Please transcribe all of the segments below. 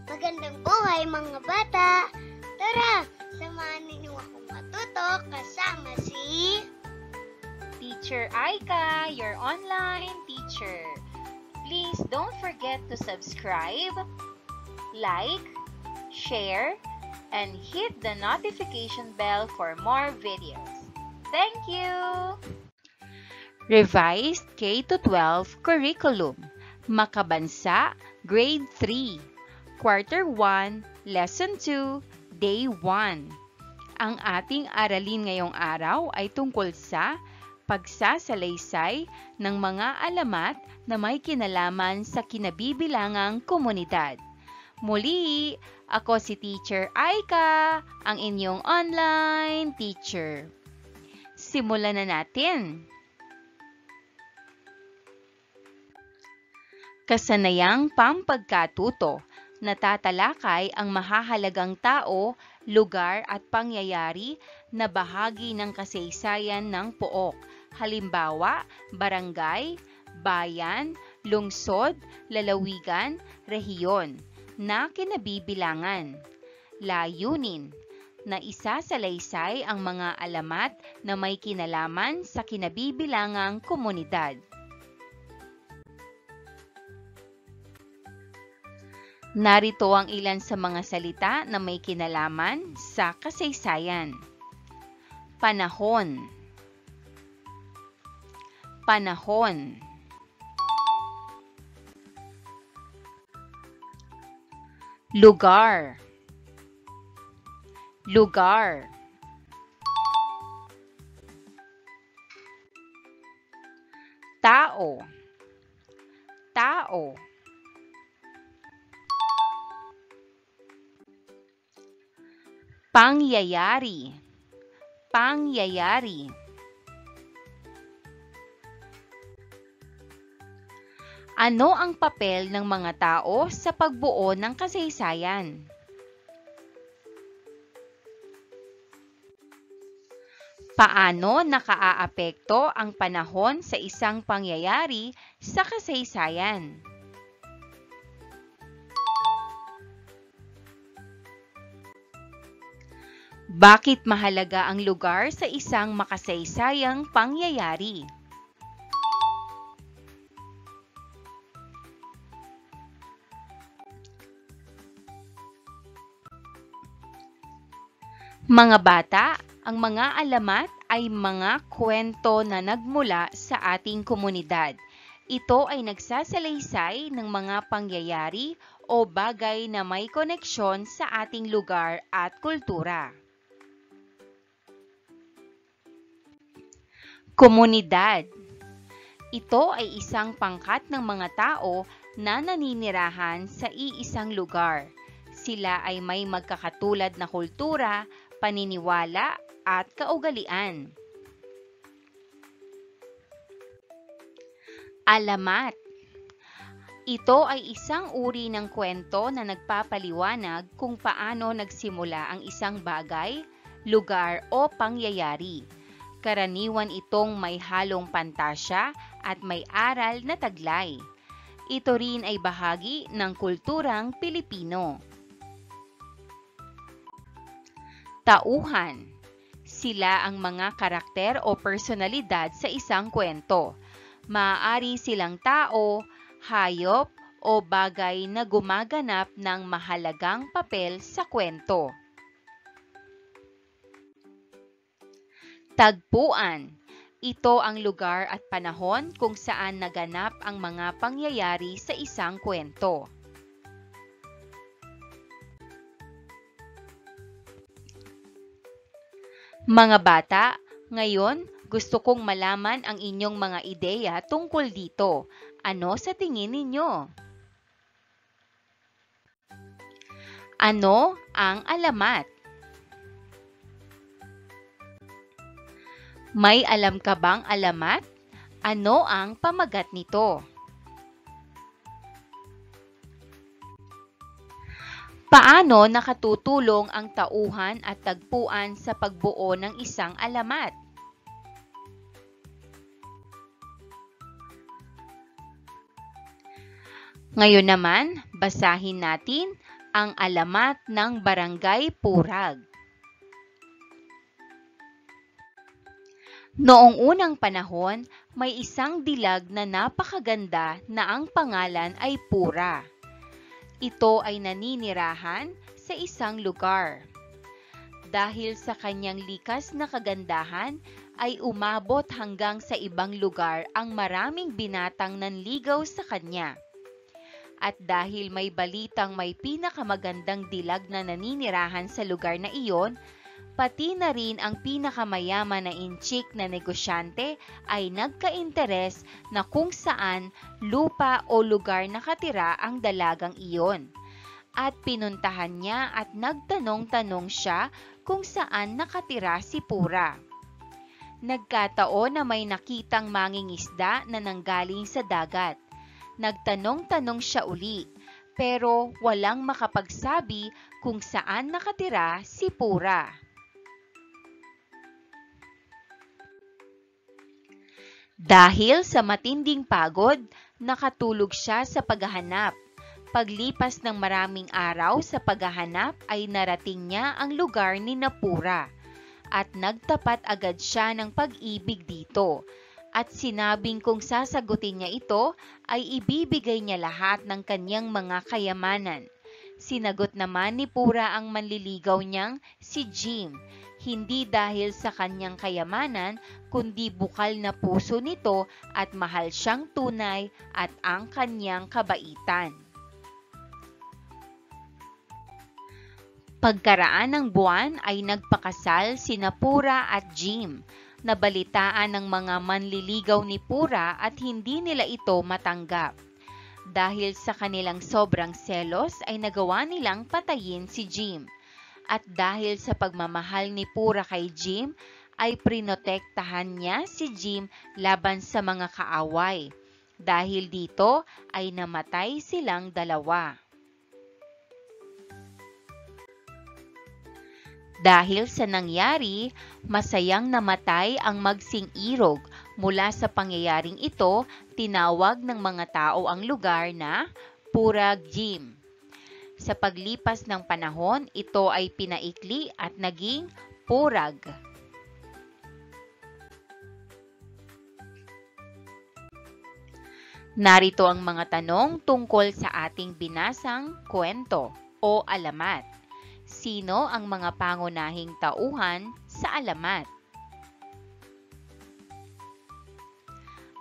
Magandang buhay mga bata! Tara, samahan ninyo akong matuto kasama si Teacher Aika, your online teacher. Please don't forget to subscribe, like, share, and hit the notification bell for more videos. Thank you! Revised K-12 Curriculum, Makabansa, Grade 3, Quarter 1, Lesson 2, Day 1. Ang ating aralin ngayong araw ay tungkol sa pagsasalaysay ng mga alamat na may kinalaman sa kinabibilangang komunidad. Muli, ako si Teacher Aika, ang inyong online teacher. Simulan na natin. Kasanayang pampagkatuto. Natatalakay ang mahahalagang tao, lugar at pangyayari na bahagi ng kasaysayan ng pook. Halimbawa, barangay, bayan, lungsod, lalawigan, rehiyon na kinabibilangan. Layunin na isasalaysay ang mga alamat na may kinalaman sa kinabibilangang komunidad. Narito ang ilan sa mga salita na may kinalaman sa kasaysayan. Panahon. Panahon. Lugar. Lugar. Tao. Tao. Pangyayari. Pangyayari. Ano ang papel ng mga tao sa pagbuo ng kasaysayan? Paano nakaaapekto ang panahon sa isang pangyayari sa kasaysayan? Bakit mahalaga ang lugar sa isang makasaysayang pangyayari? Mga bata, ang mga alamat ay mga kwento na nagmula sa ating komunidad. Ito ay nagsasalaysay ng mga pangyayari o bagay na may koneksyon sa ating lugar at kultura. Komunidad. Ito ay isang pangkat ng mga tao na naninirahan sa iisang lugar. Sila ay may magkakatulad na kultura, paniniwala at kaugalian. Alamat. Ito ay isang uri ng kwento na nagpapaliwanag kung paano nagsimula ang isang bagay, lugar o pangyayari. Karaniwan itong may halong pantasya at may aral na taglay. Ito rin ay bahagi ng kulturang Pilipino. Tauhan. Sila ang mga karakter o personalidad sa isang kwento. Maaari silang tao, hayop o bagay na gumaganap ng mahalagang papel sa kwento. Tagpuan. Ito ang lugar at panahon kung saan naganap ang mga pangyayari sa isang kwento. Mga bata, ngayon gusto kong malaman ang inyong mga ideya tungkol dito. Ano sa tingin ninyo? Ano ang alamat? May alam ka bang alamat? Ano ang pamagat nito? Paano nakatutulong ang tauhan at tagpuan sa pagbuo ng isang alamat? Ngayon naman, basahin natin Ang alamat ng Barangay Purag. Noong unang panahon, may isang dilag na napakaganda na ang pangalan ay Pura. Ito ay naninirahan sa isang lugar. Dahil sa kanyang likas na kagandahan, ay umabot hanggang sa ibang lugar ang maraming binatang nanligaw sa kanya. At dahil may balitang may pinakamagandang dilag na naninirahan sa lugar na iyon, pati na rin ang pinakamayaman na inchik na negosyante ay nagka-interes na kung saan lupa o lugar nakatira ang dalagang iyon. At pinuntahan niya at nagtanong-tanong siya kung saan nakatira si Pura. Nagkataon na may nakitang mangingisda na nanggaling sa dagat. Nagtanong-tanong siya uli, pero walang makapagsabi kung saan nakatira si Pura. Dahil sa matinding pagod, nakatulog siya sa paghahanap. Paglipas ng maraming araw sa paghahanap ay narating niya ang lugar ni Pura at nagtapat agad siya ng pag-ibig dito. At sinabing kung sasagutin niya ito, ay ibibigay niya lahat ng kanyang mga kayamanan. Sinagot naman ni Pura ang manliligaw niyang si Jim, hindi dahil sa kanyang kayamanan, kundi bukal na puso nito at mahal siyang tunay at ang kanyang kabaitan. Pagkaraan ng buwan ay nagpakasal sina Pura at Jim. Nabalitaan ng mga manliligaw ni Pura at hindi nila ito matanggap. Dahil sa kanilang sobrang selos ay nagawa nilang patayin si Jim. At dahil sa pagmamahal ni Pura kay Jim, ay prinotektahan niya si Jim laban sa mga kaaway. Dahil dito ay namatay silang dalawa. Dahil sa nangyari, masayang namatay ang magsing-irog. Mula sa pangyayaring ito, tinawag ng mga tao ang lugar na Purag Jim. Sa paglipas ng panahon, ito ay pinaikli at naging Purag. Narito ang mga tanong tungkol sa ating binasang kwento o alamat. Sino ang mga pangunahing tauhan sa alamat?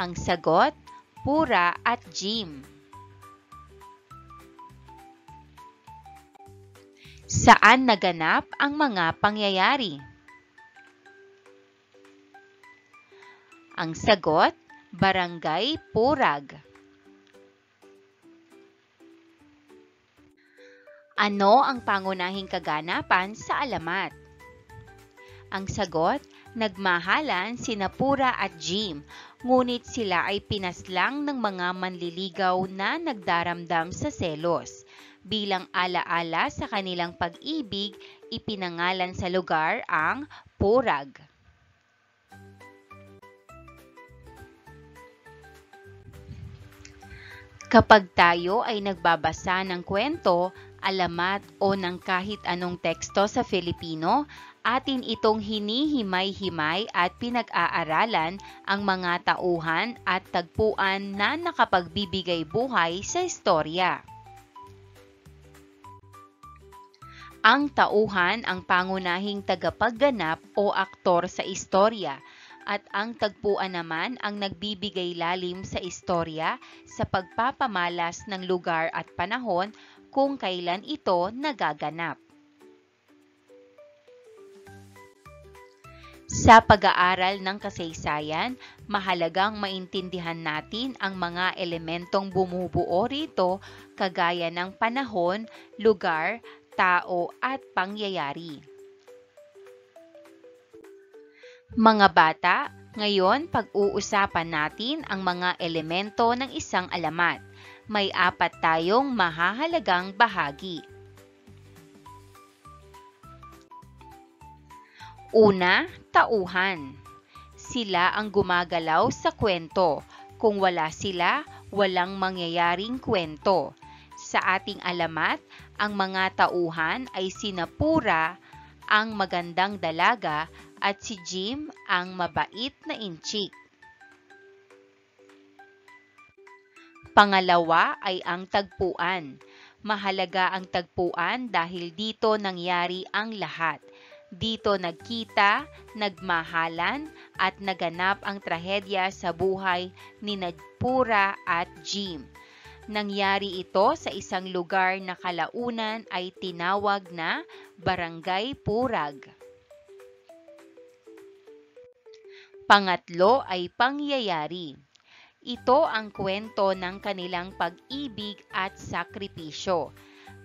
Ang sagot, Pura at Jim. Saan naganap ang mga pangyayari? Ang sagot, Barangay Purag. Ano ang pangunahing kaganapan sa alamat? Ang sagot, nagmahalan sina Pura at Jim, ngunit sila ay pinaslang ng mga manliligaw na nagdaramdam sa selos. Bilang alaala sa kanilang pag-ibig, ipinangalan sa lugar ang Purag. Kapag tayo ay nagbabasa ng kwento, alamat o ng kahit anong teksto sa Filipino, atin itong hinihimay-himay at pinag-aaralan ang mga tauhan at tagpuan na nakapagbibigay buhay sa istorya. Ang tauhan ang pangunahing tagapagganap o aktor sa istorya, at ang tagpuan naman ang nagbibigay lalim sa istorya sa pagpapamalas ng lugar at panahon kung kailan ito nagaganap. Sa pag-aaral ng kasaysayan, mahalagang maintindihan natin ang mga elementong bumubuo rito kagaya ng panahon, lugar, tao at pangyayari. Mga bata, ngayon pag-uusapan natin ang mga elemento ng isang alamat. May 4 tayong mahahalagang bahagi. Una, tauhan. Sila ang gumagalaw sa kwento. Kung wala sila, walang mangyayaring kwento. Sa ating alamat, Ang mga tauhan ay sina Pura, ang magandang dalaga, at si Jim, ang mabait na inchik. Pangalawa ay ang tagpuan. Mahalaga ang tagpuan dahil dito nangyari ang lahat. Dito nagkita, nagmahalan, at naganap ang trahedya sa buhay ni Pura at Jim. Nangyari ito sa isang lugar na kalaunan ay tinawag na Barangay Purag. Pangatlo ay pangyayari. Ito ang kwento ng kanilang pag-ibig at sakripisyo.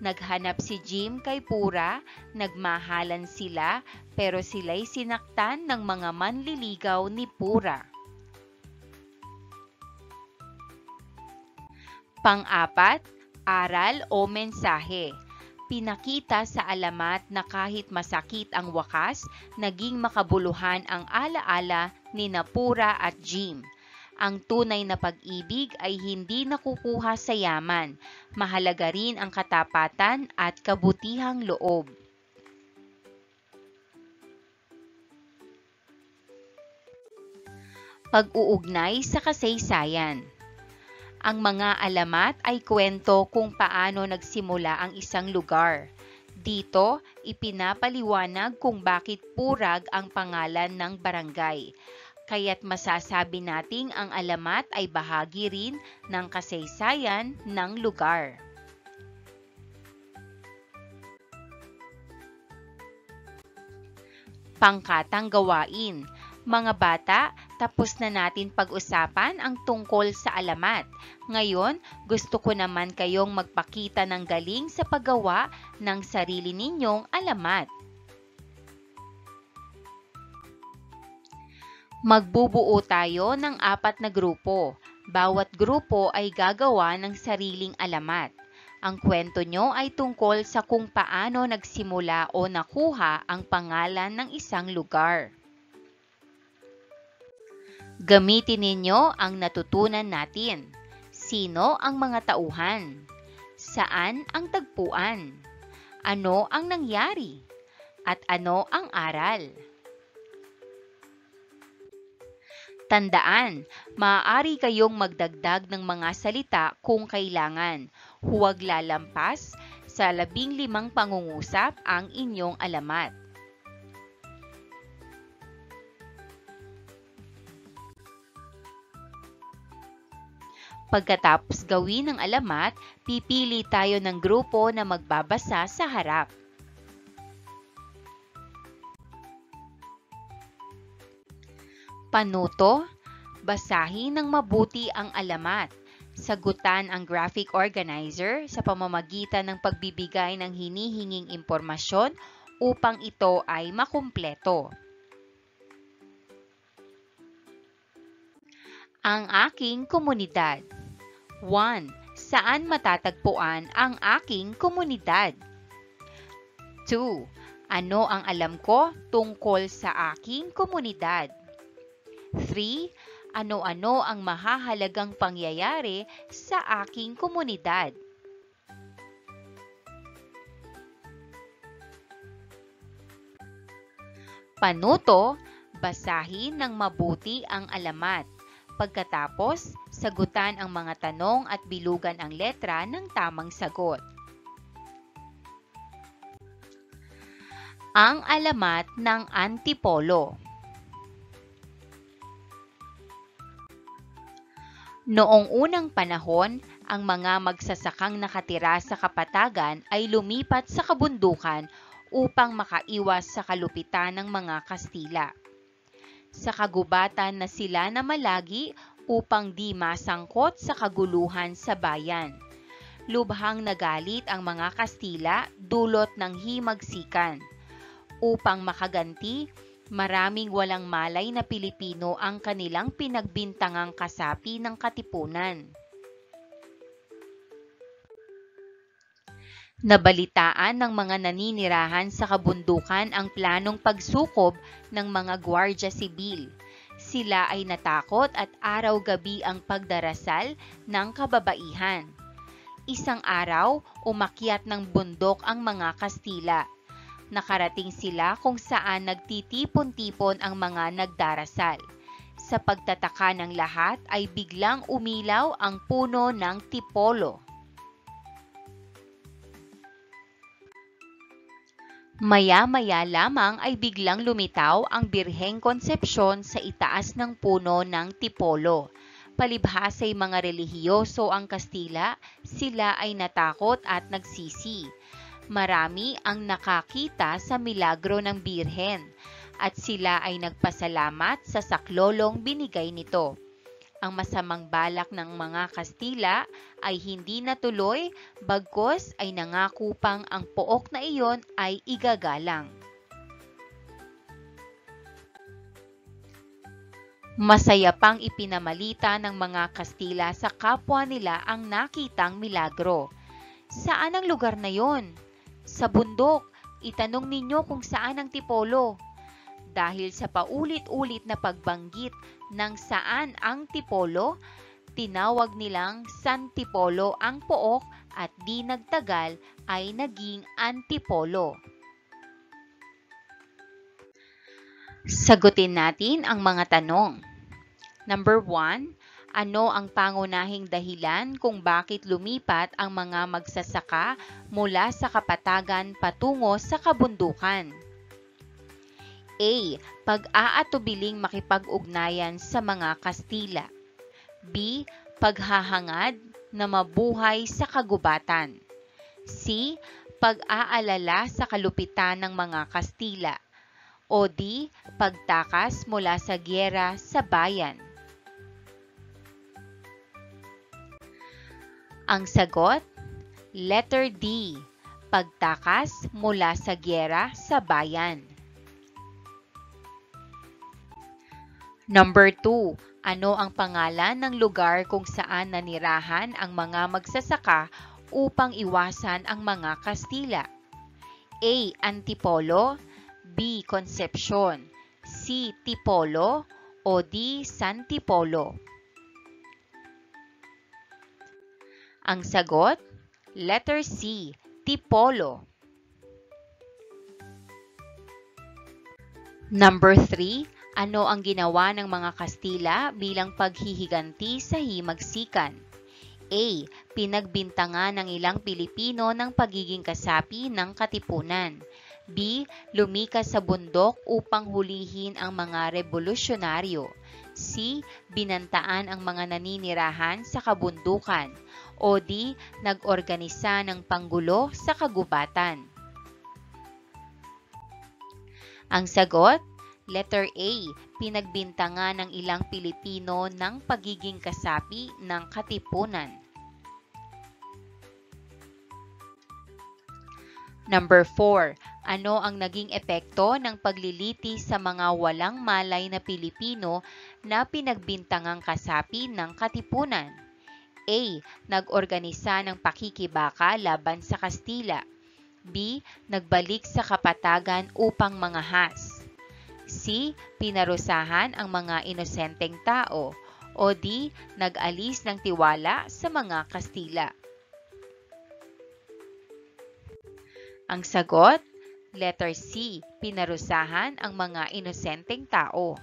Naghanap si Jim kay Pura, nagmahalan sila, pero sila'y sinaktan ng mga manliligaw ni Pura. Pang-apat, aral o mensahe. Pinakita sa alamat na kahit masakit ang wakas, naging makabuluhan ang alaala ni Pura at Jim. Ang tunay na pag-ibig ay hindi nakukuha sa yaman. Mahalaga rin ang katapatan at kabutihang loob. Pag-uugnay sa kasaysayan. Ang mga alamat ay kwento kung paano nagsimula ang isang lugar. Dito, ipinapaliwanag kung bakit Purag ang pangalan ng barangay. Kaya't masasabi nating ang alamat ay bahagi rin ng kasaysayan ng lugar. Pangkatang gawain. Mga bata, tapos na natin pag-usapan ang tungkol sa alamat. Ngayon, gusto ko naman kayong magpakita ng galing sa paggawa ng sarili ninyong alamat. Magbubuo tayo ng 4 na grupo. Bawat grupo ay gagawa ng sariling alamat. Ang kwento nyo ay tungkol sa kung paano nagsimula o nakuha ang pangalan ng isang lugar. Gamitin ninyo ang natutunan natin. Sino ang mga tauhan? Saan ang tagpuan? Ano ang nangyari? At ano ang aral? Tandaan, maaari kayong magdagdag ng mga salita kung kailangan. Huwag lalampas sa 15 pangungusap ang inyong alamat. Pagkatapos gawin ang alamat, pipili tayo ng grupo na magbabasa sa harap. Panuto, basahin ng mabuti ang alamat. Sagutan ang graphic organizer sa pamamagitan ng pagbibigay ng hinihinging impormasyon upang ito ay makumpleto. Ang aking komunidad. 1. Saan matatagpuan ang aking komunidad? 2. Ano ang alam ko tungkol sa aking komunidad? 3. Ano-ano ang mahahalagang pangyayari sa aking komunidad? Panuto, basahin ng mabuti ang alamat. Pagkatapos, sagutan ang mga tanong at bilugan ang letra ng tamang sagot. Ang alamat ng antipolo. Noong unang panahon, ang mga magsasakang nakatira sa kapatagan ay lumipat sa kabundukan upang makaiwas sa kalupitan ng mga Kastila. Sa kagubatan na sila namalagi upang di masangkot sa kaguluhan sa bayan. Lubhang nagalit ang mga Kastila dulot ng himagsikan. Upang makaganti, maraming walang malay na Pilipino ang kanilang pinagbintangang kasapi ng katipunan. Nabalitaan ng mga naninirahan sa kabundukan ang planong pagsukob ng mga Gwardiya Sibil. Sila ay natakot at araw-gabi ang pagdarasal ng kababaihan. Isang araw, umakyat ng bundok ang mga Kastila. Nakarating sila kung saan nagtitipon-tipon ang mga nagdarasal. Sa pagtataka ng lahat ay biglang umilaw ang puno ng tipolo. Maya-maya lamang ay biglang lumitaw ang Birheng Konsepsyon sa itaas ng puno ng tipolo. Palibhasa'y mga relihiyoso ang Kastila, sila ay natakot at nagsisi. Marami ang nakakita sa milagro ng Birhen at sila ay nagpasalamat sa saklolong binigay nito. Ang masamang balak ng mga Kastila ay hindi natuloy, bagkus ay nangako pang ang pook na iyon ay igagalang. Masaya pang ipinamalita ng mga Kastila sa kapwa nila ang nakitang milagro. Saan ang lugar na yon? Sa bundok. Itanong ninyo kung saan ang tipolo. Dahil sa paulit-ulit na pagbanggit ng saan ang tipolo, tinawag nilang Santipolo ang pook at di nagtagal ay naging Antipolo. Sagutin natin ang mga tanong. Number 1, ano ang pangunahing dahilan kung bakit lumipat ang mga magsasaka mula sa kapatagan patungo sa kabundukan? A. Pag-aatubiling makipag-ugnayan sa mga Kastila. B. Paghahangad na mabuhay sa kagubatan. C. Pag-aalala sa kalupitan ng mga Kastila. O D. Pagtakas mula sa giyera sa bayan. Ang sagot, letter D. Pagtakas mula sa giyera sa bayan. Number 2. Ano ang pangalan ng lugar kung saan nanirahan ang mga magsasaka upang iwasan ang mga Kastila? A. Antipolo, B. Concepcion, C. Tipolo, o D. Santipolo? Ang sagot, letter C. Tipolo. Number 3. Ano ang ginawa ng mga Kastila bilang paghihiganti sa himagsikan? A. Pinagbintangan ng ilang Pilipino ng pagiging kasapi ng katipunan. B. Lumikas sa bundok upang hulihin ang mga revolusyonaryo. C. Binantaan ang mga naninirahan sa kabundukan. O D. Nag-organisa ng panggulo sa kagubatan. Ang sagot, letter A. Pinagbintangan ng ilang Pilipino ng pagiging kasapi ng katipunan. Number 4. Ano ang naging epekto ng pagliliti sa mga walang malay na Pilipino na pinagbintangang kasapi ng katipunan? A. Nag-organisa ng pakikibaka laban sa Kastila. B. Nagbalik sa kapatagan upang mangahas. C. Pinarusahan ang mga inosenteng tao. O D. Nag-alis ng tiwala sa mga Kastila. Ang sagot, letter C. Pinarusahan ang mga inosenteng tao.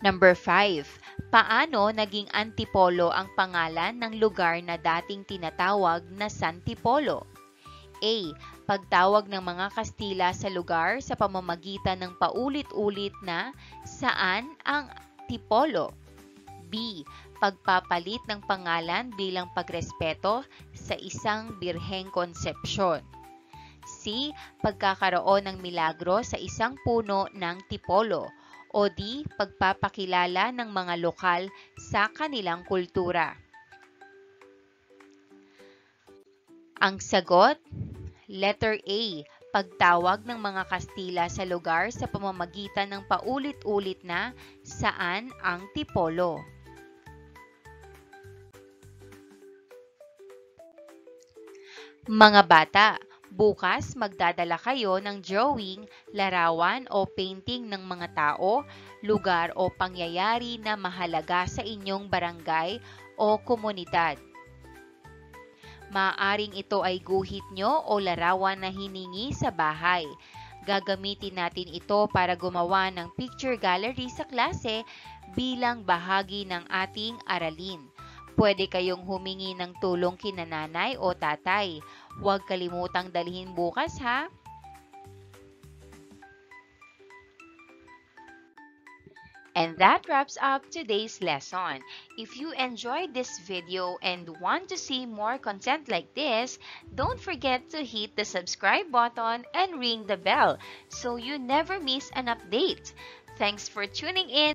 Number 5. Paano naging Antipolo ang pangalan ng lugar na dating tinatawag na Santipolo? A. Pagtawag ng mga Kastila sa lugar sa pamamagitan ng paulit-ulit na saan ang Tipolo. B. Pagpapalit ng pangalan bilang pagrespeto sa isang Birheng Konsepsyon. C. Pagkakaroon ng milagro sa isang puno ng Tipolo. O D. Pagpapakilala ng mga lokal sa kanilang kultura. Ang sagot, letter A. Pagtawag ng mga Kastila sa lugar sa pamamagitan ng paulit-ulit na saan ang Tipolo. Mga bata, Bukas, magdadala kayo ng drawing, larawan o painting ng mga tao, lugar o pangyayari na mahalaga sa inyong barangay o komunidad. Maaaring ito ay guhit nyo o larawan na hiningi sa bahay. Gagamitin natin ito para gumawa ng picture gallery sa klase bilang bahagi ng ating aralin. Pwede kayong humingi ng tulong kina nanay o tatay. Huwag kalimutang dalhin bukas ha! And that wraps up today's lesson. If you enjoyed this video and want to see more content like this, don't forget to hit the subscribe button and ring the bell so you never miss an update. Thanks for tuning in.